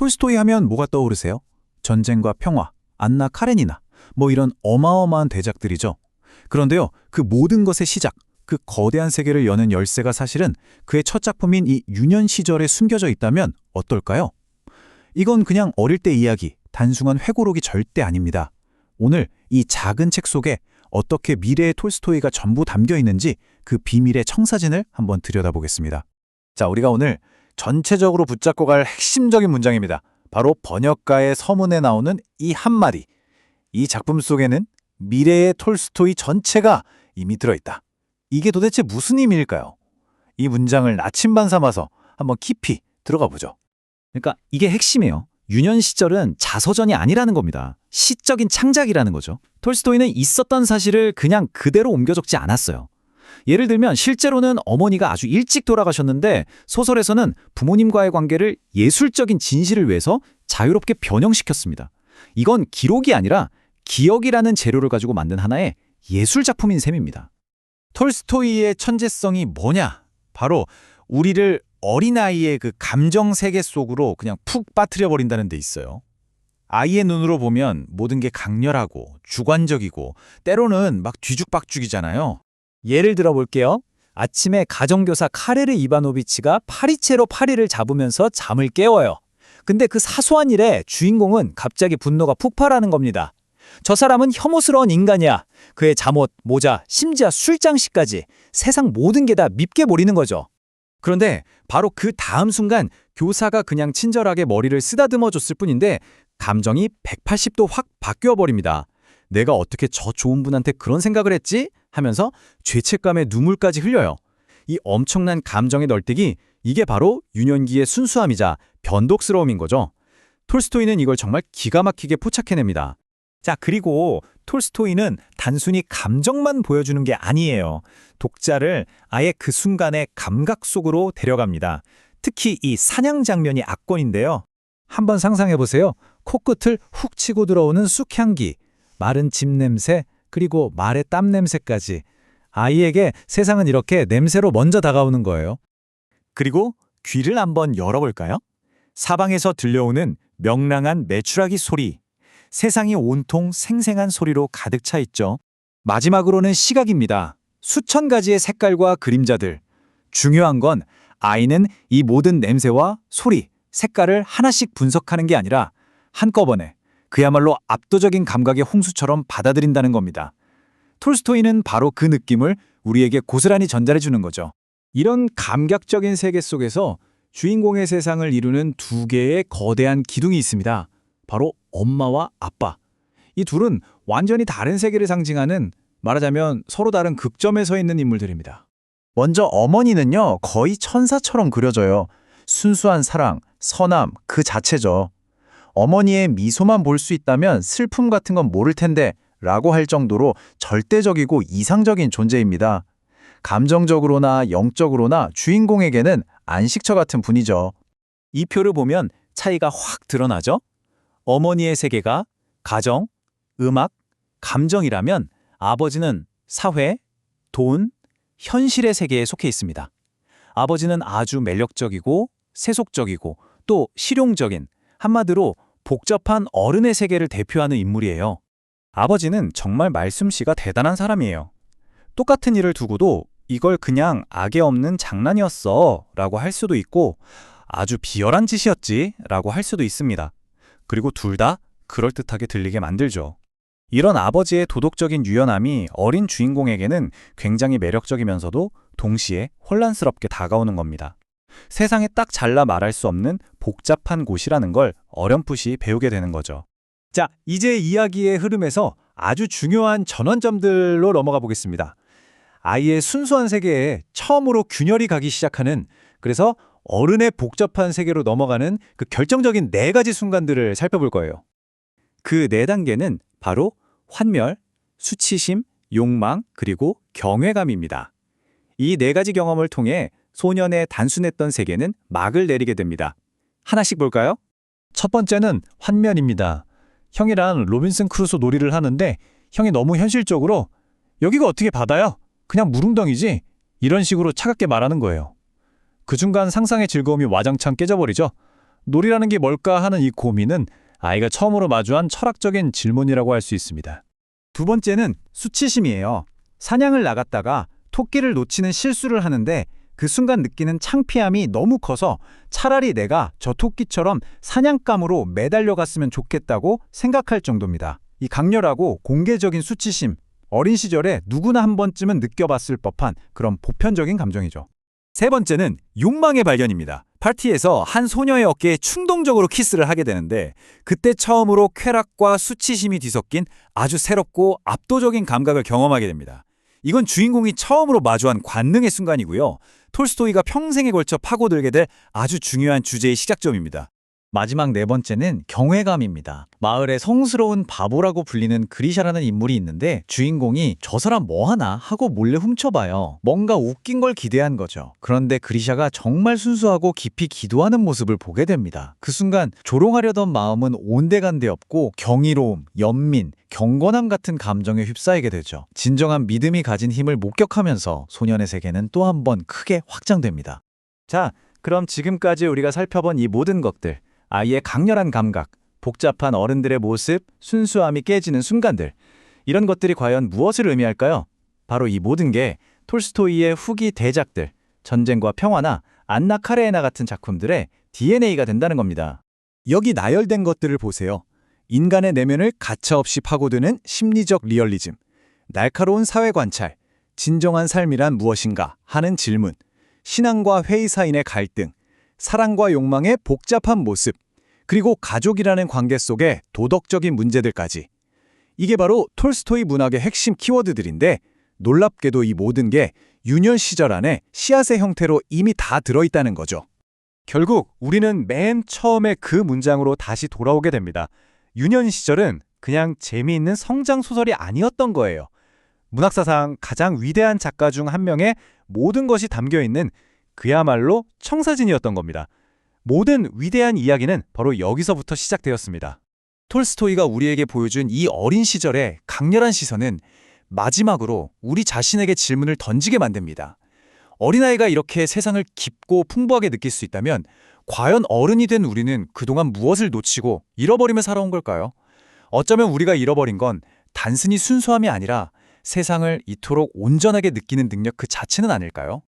톨스토이 하면 뭐가 떠오르세요? 전쟁과 평화, 안나 카레니나, 뭐 이런 어마어마한 대작들이죠. 그런데요, 그 모든 것의 시작, 그 거대한 세계를 여는 열쇠가 사실은 그의 첫 작품인 이 유년 시절에 숨겨져 있다면 어떨까요? 이건 그냥 어릴 때 이야기, 단순한 회고록이 절대 아닙니다. 오늘 이 작은 책 속에 어떻게 미래의 톨스토이가 전부 담겨 있는지 그 비밀의 청사진을 한번 들여다보겠습니다. 자, 우리가 오늘 전체적으로 붙잡고 갈 핵심적인 문장입니다. 바로 번역가의 서문에 나오는 이 한마디. 이 작품 속에는 미래의 톨스토이 전체가 이미 들어있다. 이게 도대체 무슨 의미일까요? 이 문장을 나침반 삼아서 한번 깊이 들어가 보죠. 그러니까 이게 핵심이에요. 유년 시절은 자서전이 아니라는 겁니다. 시적인 창작이라는 거죠. 톨스토이는 있었던 사실을 그냥 그대로 옮겨 적지 않았어요. 예를 들면 실제로는 어머니가 아주 일찍 돌아가셨는데 소설에서는 부모님과의 관계를 예술적인 진실을 위해서 자유롭게 변형시켰습니다. 이건 기록이 아니라 기억이라는 재료를 가지고 만든 하나의 예술작품인 셈입니다. 톨스토이의 천재성이 뭐냐? 바로 우리를 어린아이의 그 감정 세계 속으로 그냥 푹 빠뜨려 버린다는 데 있어요. 아이의 눈으로 보면 모든 게 강렬하고 주관적이고 때로는 막 뒤죽박죽이잖아요. 예를 들어 볼게요. 아침에 가정교사 카레르 이바노비치가 파리채로 파리를 잡으면서 잠을 깨워요. 근데 그 사소한 일에 주인공은 갑자기 분노가 폭발하는 겁니다. 저 사람은 혐오스러운 인간이야. 그의 잠옷, 모자, 심지어 술장식까지 세상 모든 게 다 밉게 보이는 거죠. 그런데 바로 그 다음 순간 교사가 그냥 친절하게 머리를 쓰다듬어 줬을 뿐인데 감정이 180도 확 바뀌어 버립니다. 내가 어떻게 저 좋은 분한테 그런 생각을 했지? 하면서 죄책감에 눈물까지 흘려요. 이 엄청난 감정의 널뛰기, 이게 바로 유년기의 순수함이자 변덕스러움인 거죠. 톨스토이는 이걸 정말 기가 막히게 포착해냅니다. 자, 그리고 톨스토이는 단순히 감정만 보여주는 게 아니에요. 독자를 아예 그 순간의 감각 속으로 데려갑니다. 특히 이 사냥 장면이 압권인데요. 한번 상상해보세요. 코끝을 훅 치고 들어오는 쑥향기, 마른 집 냄새, 그리고 말의 땀 냄새까지. 아이에게 세상은 이렇게 냄새로 먼저 다가오는 거예요. 그리고 귀를 한번 열어볼까요? 사방에서 들려오는 명랑한 메추라기 소리. 세상이 온통 생생한 소리로 가득 차 있죠. 마지막으로는 시각입니다. 수천 가지의 색깔과 그림자들. 중요한 건 아이는 이 모든 냄새와 소리, 색깔을 하나씩 분석하는 게 아니라 한꺼번에 그야말로 압도적인 감각의 홍수처럼 받아들인다는 겁니다. 톨스토이는 바로 그 느낌을 우리에게 고스란히 전달해 주는 거죠. 이런 감각적인 세계 속에서 주인공의 세상을 이루는 두 개의 거대한 기둥이 있습니다. 바로 엄마와 아빠. 이 둘은 완전히 다른 세계를 상징하는, 말하자면 서로 다른 극점에 서 있는 인물들입니다. 먼저 어머니는요, 거의 천사처럼 그려져요. 순수한 사랑, 선함 그 자체죠. 어머니의 미소만 볼 수 있다면 슬픔 같은 건 모를 텐데 라고 할 정도로 절대적이고 이상적인 존재입니다. 감정적으로나 영적으로나 주인공에게는 안식처 같은 분이죠. 이 표를 보면 차이가 확 드러나죠? 어머니의 세계가 가정, 음악, 감정이라면 아버지는 사회, 돈, 현실의 세계에 속해 있습니다. 아버지는 아주 매력적이고 세속적이고 또 실용적인, 한마디로 복잡한 어른의 세계를 대표하는 인물이에요. 아버지는 정말 말솜씨가 대단한 사람이에요. 똑같은 일을 두고도 이걸 그냥 악의 없는 장난이었어 라고 할 수도 있고 아주 비열한 짓이었지 라고 할 수도 있습니다. 그리고 둘 다 그럴듯하게 들리게 만들죠. 이런 아버지의 도덕적인 유연함이 어린 주인공에게는 굉장히 매력적이면서도 동시에 혼란스럽게 다가오는 겁니다. 세상에 딱 잘라 말할 수 없는 복잡한 곳이라는 걸 어렴풋이 배우게 되는 거죠. 자, 이제 이야기의 흐름에서 아주 중요한 전환점들로 넘어가 보겠습니다. 아이의 순수한 세계에 처음으로 균열이 가기 시작하는, 그래서 어른의 복잡한 세계로 넘어가는 그 결정적인 4가지 순간들을 살펴볼 거예요. 그 4단계는 바로 환멸, 수치심, 욕망, 그리고 경외감입니다. 이 4가지 경험을 통해 소년의 단순했던 세계는 막을 내리게 됩니다. 하나씩 볼까요? 첫 번째는 환멸입니다. 형이랑 로빈슨 크루소 놀이를 하는데 형이 너무 현실적으로 여기가 어떻게 바다야? 그냥 무릉덩이지? 이런 식으로 차갑게 말하는 거예요. 그 순간 상상의 즐거움이 와장창 깨져버리죠. 놀이라는 게 뭘까 하는 이 고민은 아이가 처음으로 마주한 철학적인 질문이라고 할 수 있습니다. 두 번째는 수치심이에요. 사냥을 나갔다가 토끼를 놓치는 실수를 하는데 그 순간 느끼는 창피함이 너무 커서 차라리 내가 저 토끼처럼 사냥감으로 매달려 갔으면 좋겠다고 생각할 정도입니다. 이 강렬하고 공개적인 수치심, 어린 시절에 누구나 한 번쯤은 느껴봤을 법한 그런 보편적인 감정이죠. 세 번째는 욕망의 발견입니다. 파티에서 한 소녀의 어깨에 충동적으로 키스를 하게 되는데 그때 처음으로 쾌락과 수치심이 뒤섞인 아주 새롭고 압도적인 감각을 경험하게 됩니다. 이건 주인공이 처음으로 마주한 관능의 순간이고요. 톨스토이가 평생에 걸쳐 파고들게 될 아주 중요한 주제의 시작점입니다. 마지막 네 번째는 경외감입니다. 마을의 성스러운 바보라고 불리는 그리샤라는 인물이 있는데 주인공이 저 사람 뭐 하나 하고 몰래 훔쳐봐요. 뭔가 웃긴 걸 기대한 거죠. 그런데 그리샤가 정말 순수하고 깊이 기도하는 모습을 보게 됩니다. 그 순간 조롱하려던 마음은 온데간데 없고 경이로움, 연민, 경건함 같은 감정에 휩싸이게 되죠. 진정한 믿음이 가진 힘을 목격하면서 소년의 세계는 또 한 번 크게 확장됩니다. 자, 그럼 지금까지 우리가 살펴본 이 모든 것들, 아이의 강렬한 감각, 복잡한 어른들의 모습, 순수함이 깨지는 순간들, 이런 것들이 과연 무엇을 의미할까요? 바로 이 모든 게 톨스토이의 후기 대작들, 전쟁과 평화나 안나 카레에나 같은 작품들의 DNA가 된다는 겁니다. 여기 나열된 것들을 보세요. 인간의 내면을 가차없이 파고드는 심리적 리얼리즘, 날카로운 사회 관찰, 진정한 삶이란 무엇인가 하는 질문, 신앙과 회의 사이의 갈등, 사랑과 욕망의 복잡한 모습, 그리고 가족이라는 관계 속의 도덕적인 문제들까지. 이게 바로 톨스토이 문학의 핵심 키워드들인데 놀랍게도 이 모든 게 유년 시절 안에 씨앗의 형태로 이미 다 들어있다는 거죠. 결국 우리는 맨 처음에 그 문장으로 다시 돌아오게 됩니다. 유년 시절은 그냥 재미있는 성장 소설이 아니었던 거예요. 문학사상 가장 위대한 작가 중 한 명의 모든 것이 담겨있는 그야말로 청사진이었던 겁니다. 모든 위대한 이야기는 바로 여기서부터 시작되었습니다. 톨스토이가 우리에게 보여준 이 어린 시절의 강렬한 시선은 마지막으로 우리 자신에게 질문을 던지게 만듭니다. 어린아이가 이렇게 세상을 깊고 풍부하게 느낄 수 있다면 과연 어른이 된 우리는 그동안 무엇을 놓치고 잃어버리며 살아온 걸까요? 어쩌면 우리가 잃어버린 건 단순히 순수함이 아니라 세상을 이토록 온전하게 느끼는 능력 그 자체는 아닐까요?